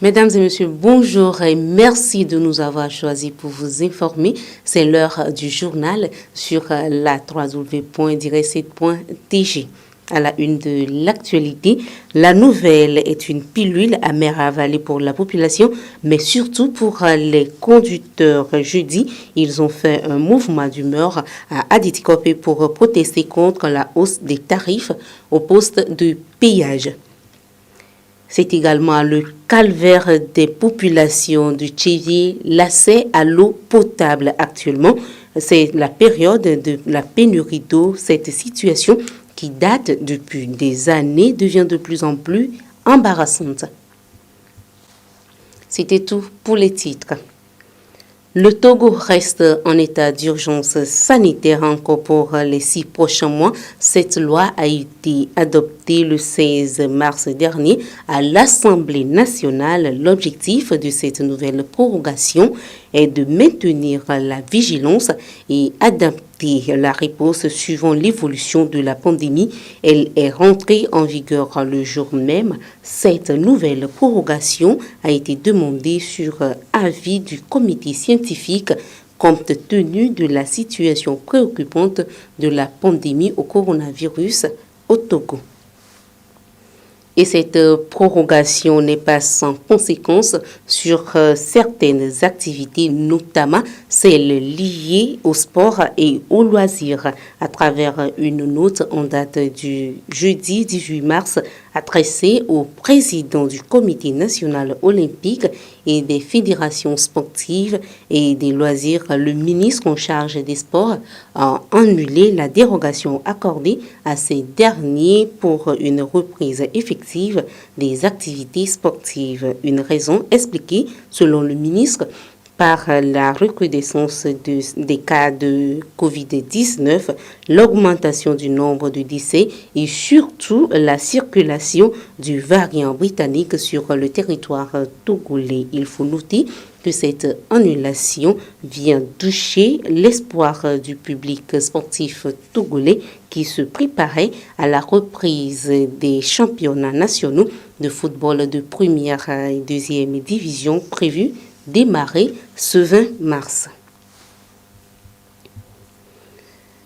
Mesdames et messieurs, bonjour et merci de nous avoir choisis pour vous informer. C'est l'heure du journal sur la www.direct7.tg. À la une de l'actualité, la nouvelle est une pilule amère à avaler pour la population, mais surtout pour les conducteurs. Jeudi, ils ont fait un mouvement d'humeur à Aditikope pour protester contre la hausse des tarifs au poste de péage. C'est également le calvaire des populations du Tchévier, l'accès à l'eau potable actuellement. C'est la période de la pénurie d'eau. Cette situation qui date depuis des années devient de plus en plus embarrassante. C'était tout pour les titres. Le Togo reste en état d'urgence sanitaire encore pour les 6 prochains mois. Cette loi a été adoptée le 16 mars dernier à l'Assemblée nationale. L'objectif de cette nouvelle prorogation est de maintenir la vigilance et adapter la réponse suivant l'évolution de la pandémie. Elle est rentrée en vigueur le jour même. Cette nouvelle prorogation a été demandée sur avis du comité scientifique compte tenu de la situation préoccupante de la pandémie au coronavirus au Togo. Et cette prorogation n'est pas sans conséquences sur certaines activités, notamment celles liées au sport et aux loisirs. À travers une note en date du jeudi 18 mars adressée au président du Comité national olympique et des fédérations sportives et des loisirs, le ministre en charge des sports a annulé la dérogation accordée à ces derniers pour une reprise effective des activités sportives. Une raison expliquée, selon le ministre, par la recrudescence des cas de Covid-19, l'augmentation du nombre de décès et surtout la circulation du variant britannique sur le territoire togolais. Il faut noter que cette annulation vient toucher l'espoir du public sportif togolais qui se préparait à la reprise des championnats nationaux de football de première et deuxième division prévus démarrer ce 20 mars.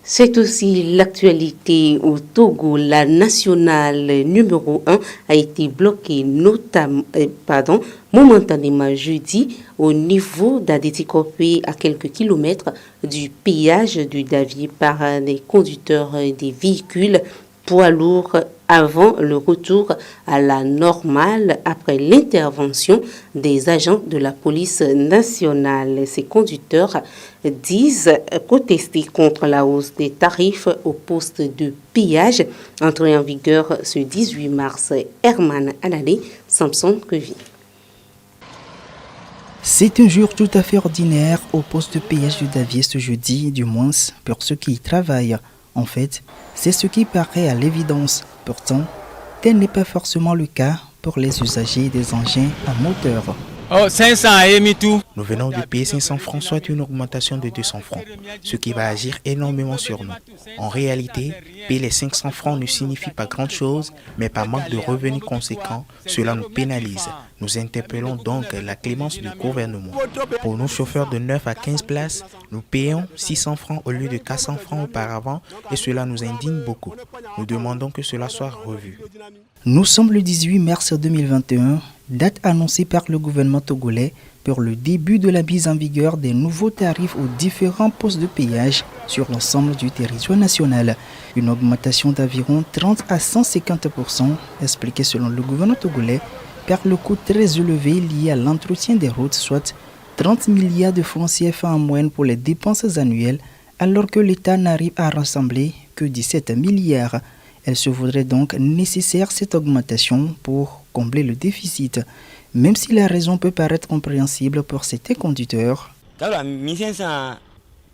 C'est aussi l'actualité au Togo. La nationale numéro 1 a été bloquée momentanément jeudi au niveau d'Aditikope à quelques kilomètres du péage du Davier par des conducteurs des véhicules poids lourds avant le retour à la normale après l'intervention des agents de la police nationale. Ces conducteurs disent protester contre la hausse des tarifs au poste de péage entré en vigueur ce 18 mars. Herman Anadé, Samson Kevi. C'est un jour tout à fait ordinaire au poste de péage du Davier ce jeudi, du moins pour ceux qui y travaillent. En fait, c'est ce qui paraît à l'évidence. Pourtant, tel n'est pas forcément le cas pour les usagers des engins à moteur. Oh, 500 et tout. Nous venons de payer 500 francs, soit une augmentation de 200 francs, ce qui va agir énormément sur nous. En réalité, payer les 500 francs ne signifie pas grand-chose, mais par manque de revenus conséquents, cela nous pénalise. Nous interpellons donc la clémence du gouvernement. Pour nos chauffeurs de 9 à 15 places, nous payons 600 francs au lieu de 400 francs auparavant et cela nous indigne beaucoup. Nous demandons que cela soit revu. Nous sommes le 18 mars 2021, date annoncée par le gouvernement togolais pour le début de la mise en vigueur des nouveaux tarifs aux différents postes de péage sur l'ensemble du territoire national. Une augmentation d'environ 30 à 150%, expliquée selon le gouvernement togolais, par le coût très élevé lié à l'entretien des routes, soit 30 milliards de francs CFA en moyenne pour les dépenses annuelles, alors que l'État n'arrive à rassembler que 17 milliards. Elle se voudrait donc nécessaire cette augmentation pour combler le déficit, même si la raison peut paraître compréhensible pour certains conducteurs.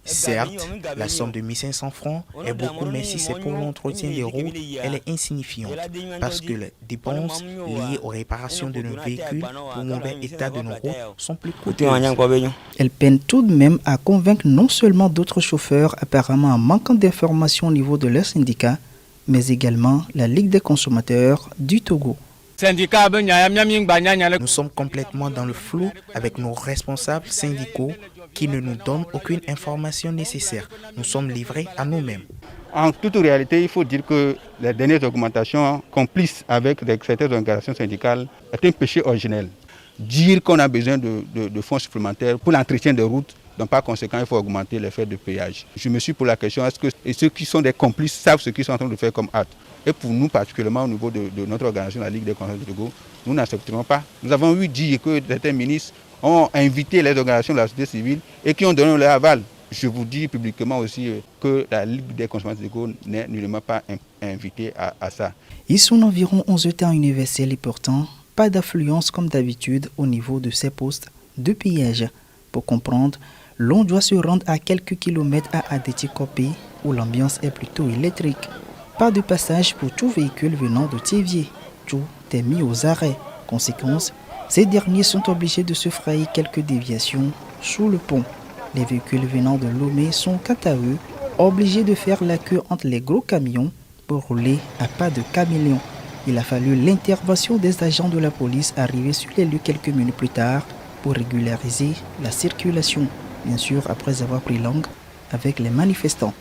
Certes, la somme de 1500 francs est beaucoup, mais si c'est pour l'entretien des routes, elle est insignifiante parce que les dépenses liées aux réparations de nos véhicules pour le mauvais état de nos routes sont plus coûteuses. Elle peine tout de même à convaincre non seulement d'autres chauffeurs apparemment en manquant d'informations au niveau de leur syndicat, mais également la Ligue des consommateurs du Togo. Nous sommes complètement dans le flou avec nos responsables syndicaux qui ne nous donnent aucune information nécessaire. Nous sommes livrés à nous-mêmes. En toute réalité, il faut dire que les dernières augmentations complices avec certaines organisations syndicales est un péché originel. Dire qu'on a besoin de fonds supplémentaires pour l'entretien des routes, donc par conséquent, il faut augmenter les frais de péage. Je me suis posé la question, est-ce que ceux qui sont des complices savent ce qu'ils sont en train de faire comme acte? Et pour nous, particulièrement au niveau de notre organisation, la Ligue des conseils de Togo, nous n'accepterons pas. Nous avons eu dire que certains ministres ont invité les organisations de la société civile et qui ont donné leur aval. Je vous dis publiquement aussi que la Ligue des consommateurs de Togo n'est nullement pas invitée à ça. Ils sont environ 11 temps universels et pourtant, pas d'affluence comme d'habitude au niveau de ces postes de péage. Pour comprendre, l'on doit se rendre à quelques kilomètres à Adéti-Kopé où l'ambiance est plutôt électrique. Pas de passage pour tout véhicule venant de Thiévié. Tout est mis aux arrêts. Conséquence, ces derniers sont obligés de se frayer quelques déviations sous le pont. Les véhicules venant de Lomé sont quant à eux obligés de faire la queue entre les gros camions pour rouler à pas de caméléon. Il a fallu l'intervention des agents de la police arrivés sur les lieux quelques minutes plus tard pour régulariser la circulation, bien sûr après avoir pris langue avec les manifestants.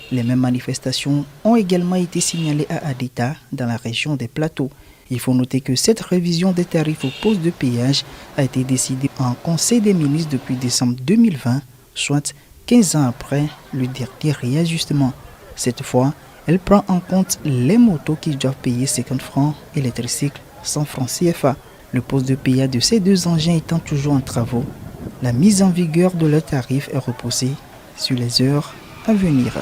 Les mêmes manifestations ont également été signalées à Adéta dans la région des Plateaux. Il faut noter que cette révision des tarifs aux postes de péage a été décidée en Conseil des ministres depuis décembre 2020, soit 15 ans après le dernier réajustement. Cette fois, elle prend en compte les motos qui doivent payer 50 francs et les tricycles 100 francs CFA. Le poste de péage de ces deux engins étant toujours en travaux, la mise en vigueur de leurs tarifs est repoussée sur les heures à venir.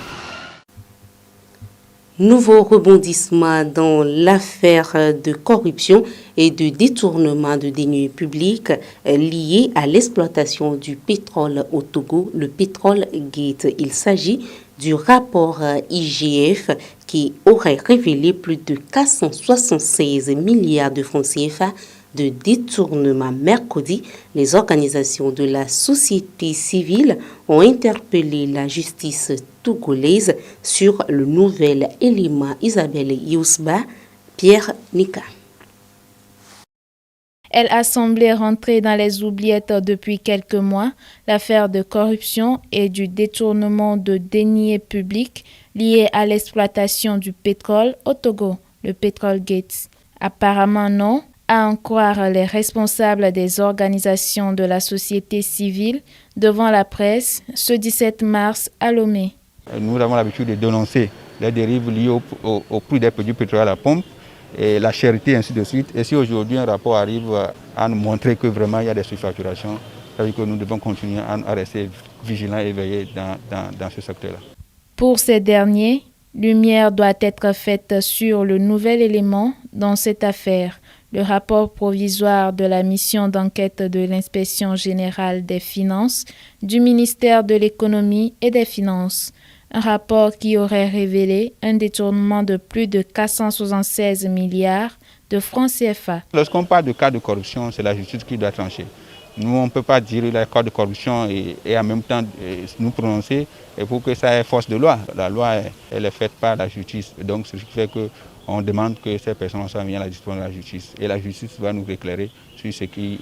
Nouveau rebondissement dans l'affaire de corruption et de détournement de deniers publics liés à l'exploitation du pétrole au Togo, le Pétrole Gate. Il s'agit du rapport IGF qui aurait révélé plus de 476 milliards de francs CFA de détournement. Mercredi, les organisations de la société civile ont interpellé la justice togolaise sur le nouvel élément. Isabelle Yousba, Pierre Nika. Elle a semblé rentrer dans les oubliettes depuis quelques mois, l'affaire de corruption et du détournement de deniers publics liés à l'exploitation du pétrole au Togo, le Pétrole Gate. Apparemment non, à en croire les responsables des organisations de la société civile devant la presse ce 17 mars à Lomé. Nous avons l'habitude de dénoncer les dérives liées au prix des produits pétroliers à la pompe et la cherté, ainsi de suite. Et si aujourd'hui un rapport arrive à nous montrer que vraiment il y a des surfacturations, ça veut dire que nous devons continuer à rester vigilants et veiller dans ce secteur-là. Pour ces derniers, lumière doit être faite sur le nouvel élément dans cette affaire. Le rapport provisoire de la mission d'enquête de l'Inspection générale des finances du ministère de l'économie et des finances. Un rapport qui aurait révélé un détournement de plus de 476 milliards de francs CFA. Lorsqu'on parle de cas de corruption, c'est la justice qui doit trancher. Nous, on ne peut pas dire le cas de corruption et en même temps nous prononcer pour que ça ait force de loi. La loi, elle est faite par la justice. Donc, ce qui fait qu'on demande que ces personnes soient mises à la disposition de la justice. Et la justice va nous éclairer sur ce qui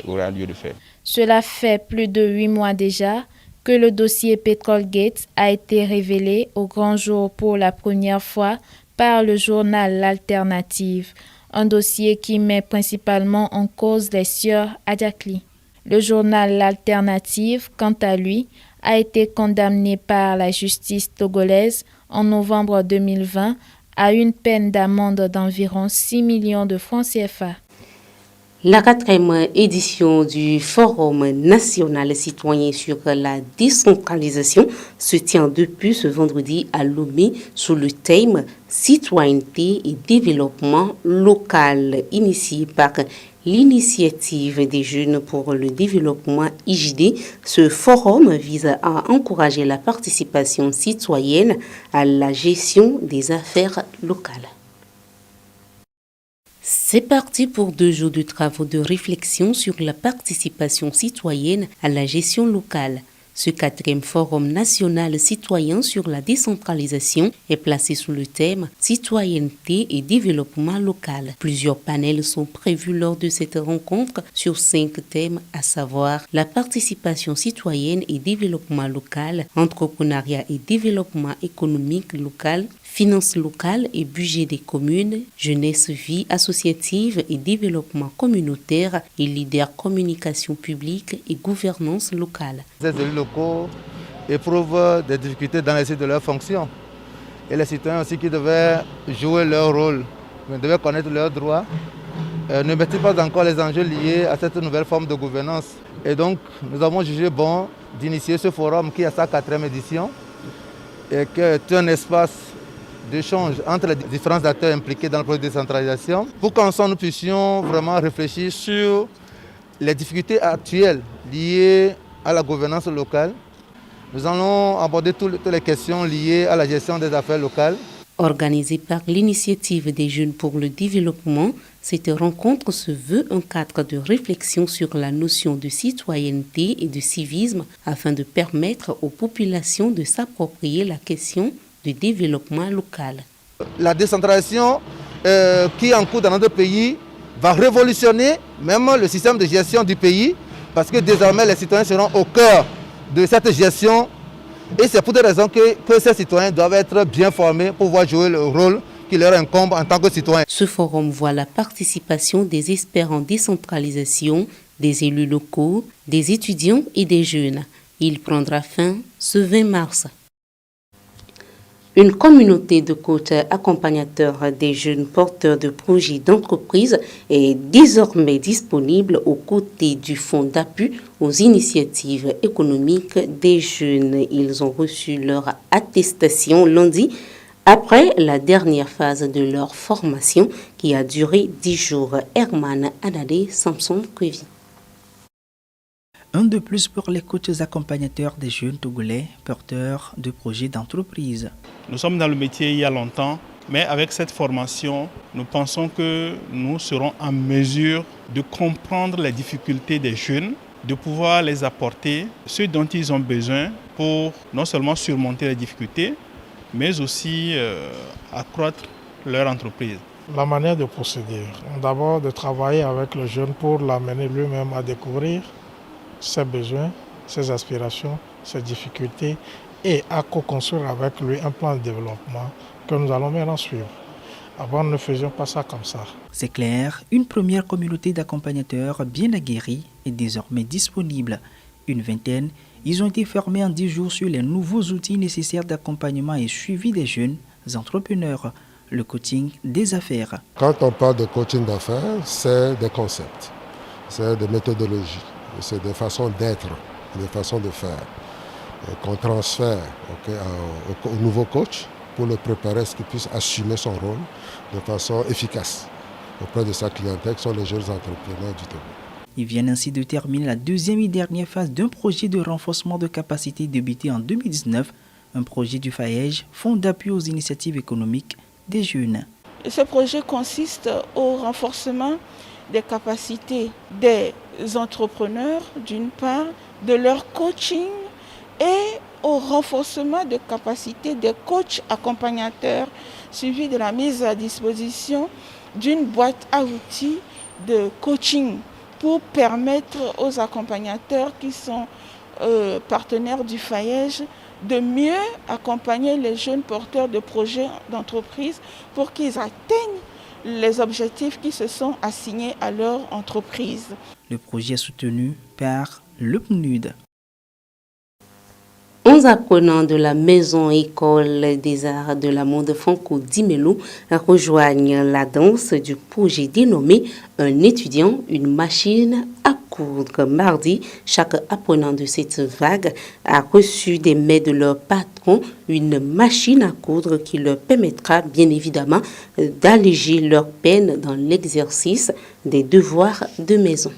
aura lieu de faire. Cela fait plus de 8 mois déjà que le dossier Pétrole Gate a été révélé au grand jour pour la première fois par le journal L'Alternative, un dossier qui met principalement en cause les sieurs Adiakli. Le journal L'Alternative, quant à lui, a été condamné par la justice togolaise en novembre 2020 à une peine d'amende d'environ 6 millions de francs CFA. La 4e édition du Forum national citoyen sur la décentralisation se tient depuis ce vendredi à Lomé sous le thème Citoyenneté et développement local, initié par l'initiative des jeunes pour le développement IJD. Ce forum vise à encourager la participation citoyenne à la gestion des affaires locales. C'est parti pour 2 jours de travaux de réflexion sur la participation citoyenne à la gestion locale. Ce 4e forum national citoyen sur la décentralisation est placé sous le thème Citoyenneté et développement local. Plusieurs panels sont prévus lors de cette rencontre sur 5 thèmes, à savoir la participation citoyenne et développement local, entrepreneuriat et développement économique local, finances locales et budget des communes, jeunesse, vie associative et développement communautaire et leader communication publique et gouvernance locale. Les élus locaux éprouvent des difficultés dans l'exercice de leurs fonctions. Et les citoyens aussi qui devaient jouer leur rôle, devaient connaître leurs droits, ne maîtrisent pas encore les enjeux liés à cette nouvelle forme de gouvernance. Et donc, nous avons jugé bon d'initier ce forum qui est à sa 4e édition et qui est un espace d'échange entre les différents acteurs impliqués dans le projet de décentralisation pour qu'ensemble nous puissions vraiment réfléchir sur les difficultés actuelles liées à la gouvernance locale. Nous allons aborder toutes les questions liées à la gestion des affaires locales. Organisée par l'Initiative des jeunes pour le développement, cette rencontre se veut un cadre de réflexion sur la notion de citoyenneté et de civisme afin de permettre aux populations de s'approprier la question du développement local. La décentralisation qui est en cours dans notre pays va révolutionner même le système de gestion du pays parce que désormais les citoyens seront au cœur de cette gestion et c'est pour des raisons que ces citoyens doivent être bien formés pour pouvoir jouer le rôle qui leur incombe en tant que citoyens. Ce forum voit la participation des experts en décentralisation, des élus locaux, des étudiants et des jeunes. Il prendra fin ce 20 mars. Une communauté de coachs accompagnateurs des jeunes porteurs de projets d'entreprise est désormais disponible aux côtés du Fonds d'appui aux initiatives économiques des jeunes. Ils ont reçu leur attestation lundi après la dernière phase de leur formation qui a duré 10 jours. Herman Anadé, Samson Kwevi. Un de plus pour les coachs accompagnateurs des jeunes Togolais porteurs de projets d'entreprise. Nous sommes dans le métier il y a longtemps, mais avec cette formation, nous pensons que nous serons en mesure de comprendre les difficultés des jeunes, de pouvoir les apporter ce dont ils ont besoin pour non seulement surmonter les difficultés, mais aussi accroître leur entreprise. La manière de procéder, d'abord de travailler avec le jeune pour l'amener lui-même à découvrir ses besoins, ses aspirations, ses difficultés et à co-construire avec lui un plan de développement que nous allons maintenant suivre. Avant, nous ne faisions pas ça comme ça. C'est clair, une première communauté d'accompagnateurs bien aguerris est désormais disponible. Une vingtaine, ils ont été formés en 10 jours sur les nouveaux outils nécessaires d'accompagnement et suivi des jeunes entrepreneurs, le coaching des affaires. Quand on parle de coaching d'affaires, c'est des concepts, c'est des méthodologies. C'est des façons d'être, des façons de faire qu'on transfère au nouveau coach pour le préparer à ce qu'il puisse assumer son rôle de façon efficace auprès de sa clientèle qui sont les jeunes entrepreneurs du Togo. Ils viennent ainsi de terminer la deuxième et dernière phase d'un projet de renforcement de capacité débuté en 2019, un projet du FAEJ, Fonds d'appui aux initiatives économiques des jeunes. Ce projet consiste au renforcement des capacités des entrepreneurs, d'une part, de leur coaching et au renforcement de capacités des coachs accompagnateurs, suivi de la mise à disposition d'une boîte à outils de coaching pour permettre aux accompagnateurs qui sont partenaires du FAEJ de mieux accompagner les jeunes porteurs de projets d'entreprise pour qu'ils atteignent les objectifs qui se sont assignés à leur entreprise. Le projet est soutenu par le PNUD. 11 apprenants de la Maison-École des Arts de la Monde Franco d'Imelo rejoignent la danse du projet dénommé Un étudiant, une machine à coudre. Mardi, chaque apprenant de cette vague a reçu des mains de leur patron une machine à coudre qui leur permettra bien évidemment d'alléger leur peine dans l'exercice des devoirs de maison.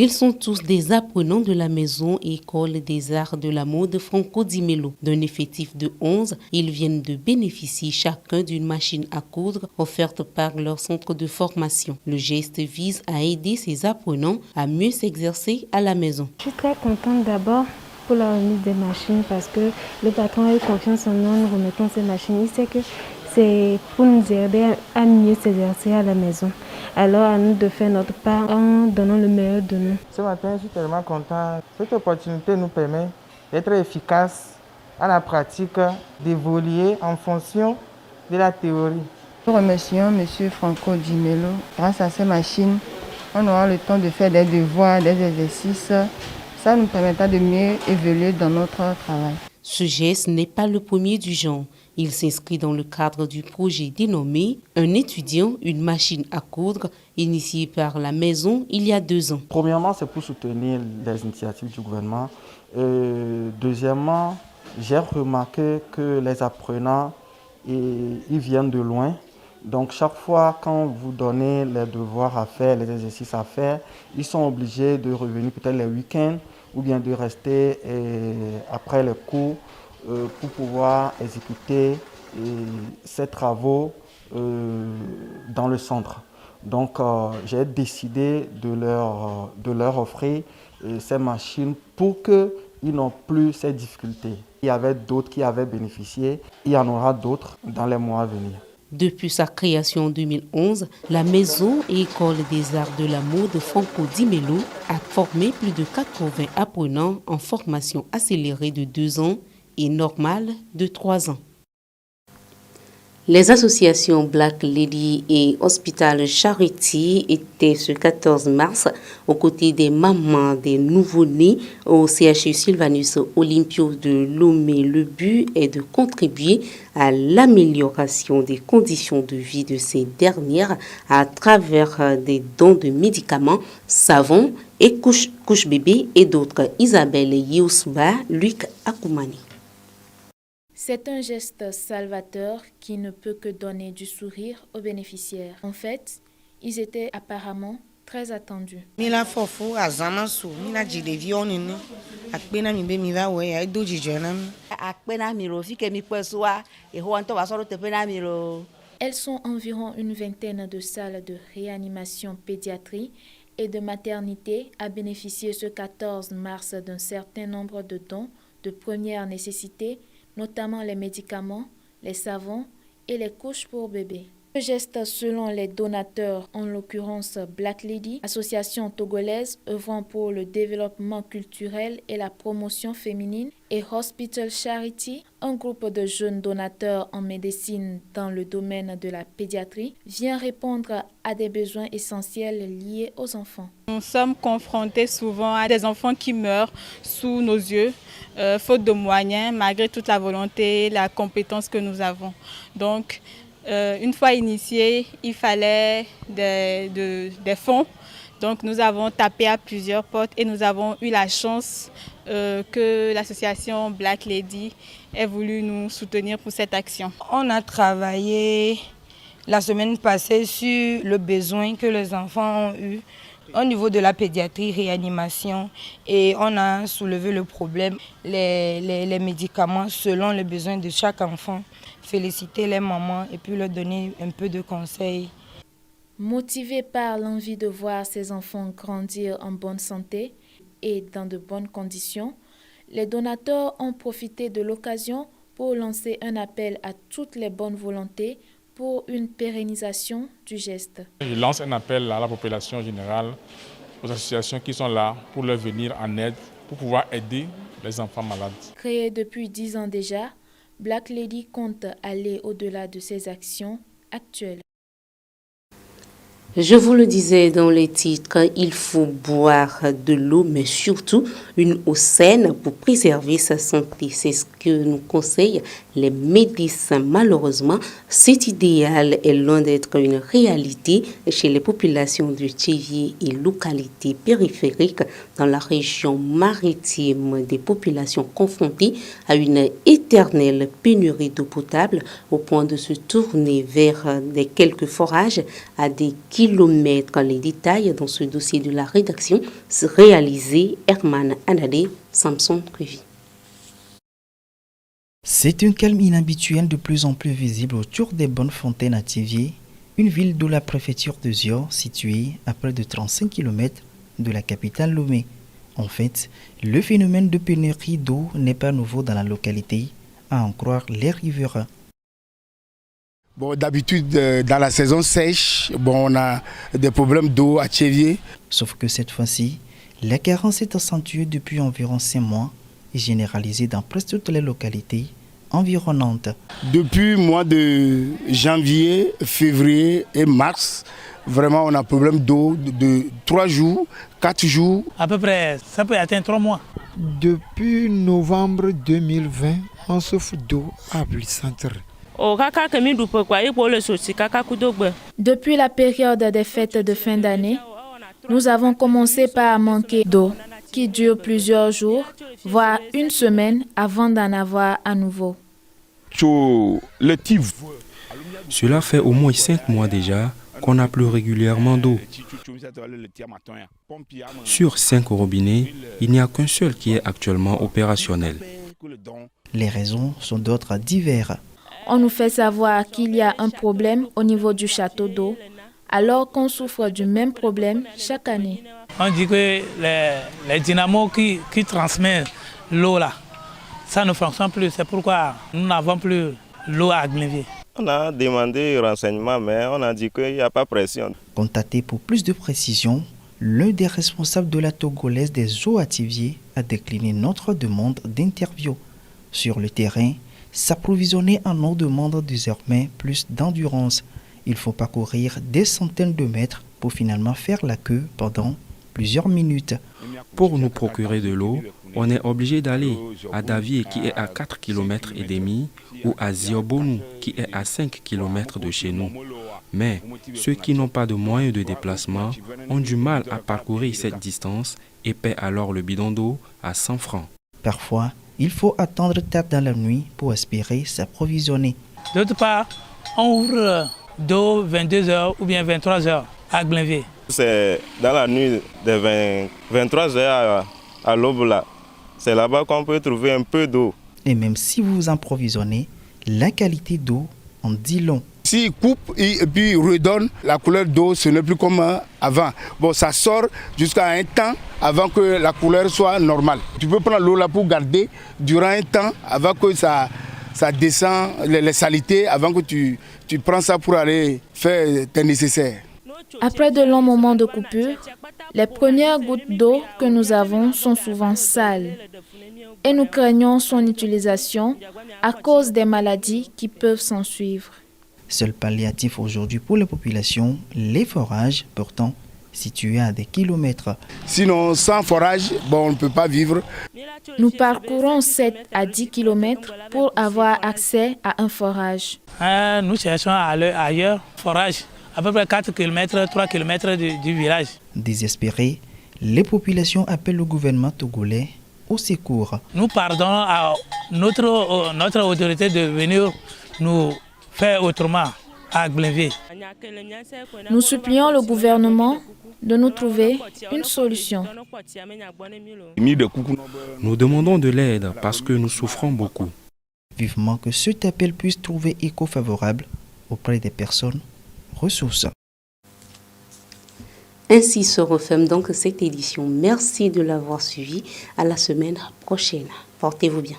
Ils sont tous des apprenants de la maison École des Arts de la Mode Franco Di Melo. D'un effectif de 11, ils viennent de bénéficier chacun d'une machine à coudre offerte par leur centre de formation. Le geste vise à aider ces apprenants à mieux s'exercer à la maison. Je suis très contente d'abord pour la remise des machines parce que le patron a eu confiance en nous en nous remettant ces machines. Il sait que c'est pour nous aider à mieux s'exercer à la maison. Alors à nous de faire notre part en donnant le meilleur de nous. Ce matin, je suis tellement content. Cette opportunité nous permet d'être efficaces à la pratique, d'évoluer en fonction de la théorie. Nous remercions M. Franco Di Melo. Grâce à ces machines, on aura le temps de faire des devoirs, des exercices. Ça nous permettra de mieux évoluer dans notre travail. Ce geste n'est pas le premier du genre. Il s'inscrit dans le cadre du projet dénommé « Un étudiant, une machine à coudre » initié par la maison il y a 2 ans. Premièrement, c'est pour soutenir les initiatives du gouvernement. Deuxièmement, j'ai remarqué que les apprenants, ils viennent de loin. Donc chaque fois quand vous donnez les devoirs à faire, les exercices à faire, ils sont obligés de revenir peut-être les week-ends ou bien de rester après les cours pour pouvoir exécuter ces travaux dans le centre. Donc j'ai décidé de leur offrir ces machines pour qu'ils n'ont plus ces difficultés. Il y avait d'autres qui avaient bénéficié, il y en aura d'autres dans les mois à venir. Depuis sa création en 2011, la maison École des Arts de la Mode Franco Di Melo a formé plus de 80 apprenants en formation accélérée de 2 ans et normale de 3 ans. Les associations Black Lady et Hospital Charity étaient ce 14 mars aux côtés des mamans des nouveau-nés au CHU Sylvanus Olympio de Lomé. Le but est de contribuer à l'amélioration des conditions de vie de ces dernières à travers des dons de médicaments, savons et couches bébés et d'autres. Isabelle Youssouba, Luc Akoumani. C'est un geste salvateur qui ne peut que donner du sourire aux bénéficiaires. En fait, ils étaient apparemment très attendus. Elles sont environ une vingtaine de salles de réanimation pédiatrie et de maternité à bénéficier ce 14 mars d'un certain nombre de dons de première nécessité, notamment les médicaments, les savons et les couches pour bébés. Ce geste, selon les donateurs, en l'occurrence Black Lady, association togolaise œuvrant pour le développement culturel et la promotion féminine, et Hospital Charity, un groupe de jeunes donateurs en médecine dans le domaine de la pédiatrie, vient répondre à des besoins essentiels liés aux enfants. Nous sommes confrontés souvent à des enfants qui meurent sous nos yeux, faute de moyens, malgré toute la volonté, la compétence que nous avons. Donc, une fois initié, il fallait des fonds. Donc nous avons tapé à plusieurs portes et nous avons eu la chance que l'association Black Lady ait voulu nous soutenir pour cette action. On a travaillé la semaine passée sur le besoin que les enfants ont eu au niveau de la pédiatrie, réanimation, et on a soulevé le problème, les médicaments selon les besoins de chaque enfant. Féliciter les mamans et puis leur donner un peu de conseils. Motivés par l'envie de voir ces enfants grandir en bonne santé et dans de bonnes conditions, les donateurs ont profité de l'occasion pour lancer un appel à toutes les bonnes volontés pour une pérennisation du geste. Je lance un appel à la population générale, aux associations qui sont là pour leur venir en aide, pour pouvoir aider les enfants malades. Créé depuis 10 ans déjà, Black Lady compte aller au-delà de ses actions actuelles. Je vous le disais dans les titres, il faut boire de l'eau, mais surtout une eau saine pour préserver sa santé. C'est ce que nous conseille les médecins. Malheureusement, cet idéal est loin d'être une réalité chez les populations du Tchévier et localités périphériques dans la région maritime, des populations confrontées à une éternelle pénurie d'eau potable au point de se tourner vers des quelques forages à des kilomètres. Les détails dans ce dossier de la rédaction réalisé Herman Anadé, Samson Kuvi. C'est un calme inhabituel de plus en plus visible autour des Bonnes Fontaines à Thiviers, une ville de la préfecture de Zior située à près de 35 km de la capitale Lomé. En fait, le phénomène de pénurie d'eau n'est pas nouveau dans la localité, à en croire les riverains. Bon, d'habitude, dans la saison sèche, on a des problèmes d'eau à Thiviers. Sauf que cette fois-ci, la carence est accentuée depuis environ 5 mois et généralisée dans presque toutes les localités environnantes. Depuis le mois de janvier, février et mars, vraiment on a un problème d'eau de 3 jours, 4 jours. À peu près, ça peut atteindre 3 mois. Depuis novembre 2020, on souffre d'eau absente. Depuis la période des fêtes de fin d'année, nous avons commencé par manquer d'eau, qui dure plusieurs jours, voire une semaine avant d'en avoir à nouveau. Cela fait au moins 5 mois déjà qu'on n'a plus régulièrement d'eau. Sur 5 robinets, il n'y a qu'un seul qui est actuellement opérationnel. Les raisons sont d'autres diverses. On nous fait savoir qu'il y a un problème au niveau du château d'eau, alors qu'on souffre du même problème chaque année. On dit que les dynamos qui transmettent l'eau là, ça ne fonctionne plus. C'est pourquoi nous n'avons plus l'eau à Glenvier. On a demandé renseignements, mais on a dit qu'il n'y a pas de pression. Contacté pour plus de précision, l'un des responsables de la Togolaise des eaux à Thiviers a décliné notre demande d'interview. Sur le terrain, s'approvisionner en eau demande désormais plus d'endurance. Il faut parcourir des centaines de mètres pour finalement faire la queue pendant plusieurs minutes. Pour nous procurer de l'eau, on est obligé d'aller à Davier qui est à 4 km et demi ou à Ziobonou qui est à 5 km de chez nous. Mais ceux qui n'ont pas de moyens de déplacement ont du mal à parcourir cette distance et paient alors le bidon d'eau à 100 francs. Parfois, il faut attendre tard dans la nuit pour espérer s'approvisionner. D'autre part, on ouvre d'eau 22h ou bien 23h à Glenvier. C'est dans la nuit de 23h à l'aube là. C'est là-bas qu'on peut trouver un peu d'eau. Et même si vous vous approvisionnez, la qualité d'eau en dit long. S'il coupe et puis redonne, la couleur d'eau, ce n'est plus comme avant. Bon, ça sort jusqu'à un temps avant que la couleur soit normale. Tu peux prendre l'eau là pour garder durant un temps avant que ça descend, les saletés, avant que tu prends ça pour aller faire tes nécessaires. Après de longs moments de coupure, les premières gouttes d'eau que nous avons sont souvent sales et nous craignons son utilisation à cause des maladies qui peuvent s'en suivre. Seul palliatif aujourd'hui pour la population, les forages, pourtant situés à des kilomètres. Sinon, sans forage, on ne peut pas vivre. Nous parcourons 7 à 10 km pour avoir accès à un forage. Nous cherchons à aller ailleurs, forage, à peu près 4 km, 3 km du village. Désespérés, les populations appellent le gouvernement togolais au secours. Nous pardonnons à notre autorité de venir nous faire autrement à Glenvier. Nous supplions le gouvernement de nous trouver une solution. Nous demandons de l'aide parce que nous souffrons beaucoup. Vivement que cet appel puisse trouver écho favorable auprès des personnes ressources. Ainsi se referme donc cette édition. Merci de l'avoir suivi. À la semaine prochaine. Portez-vous bien.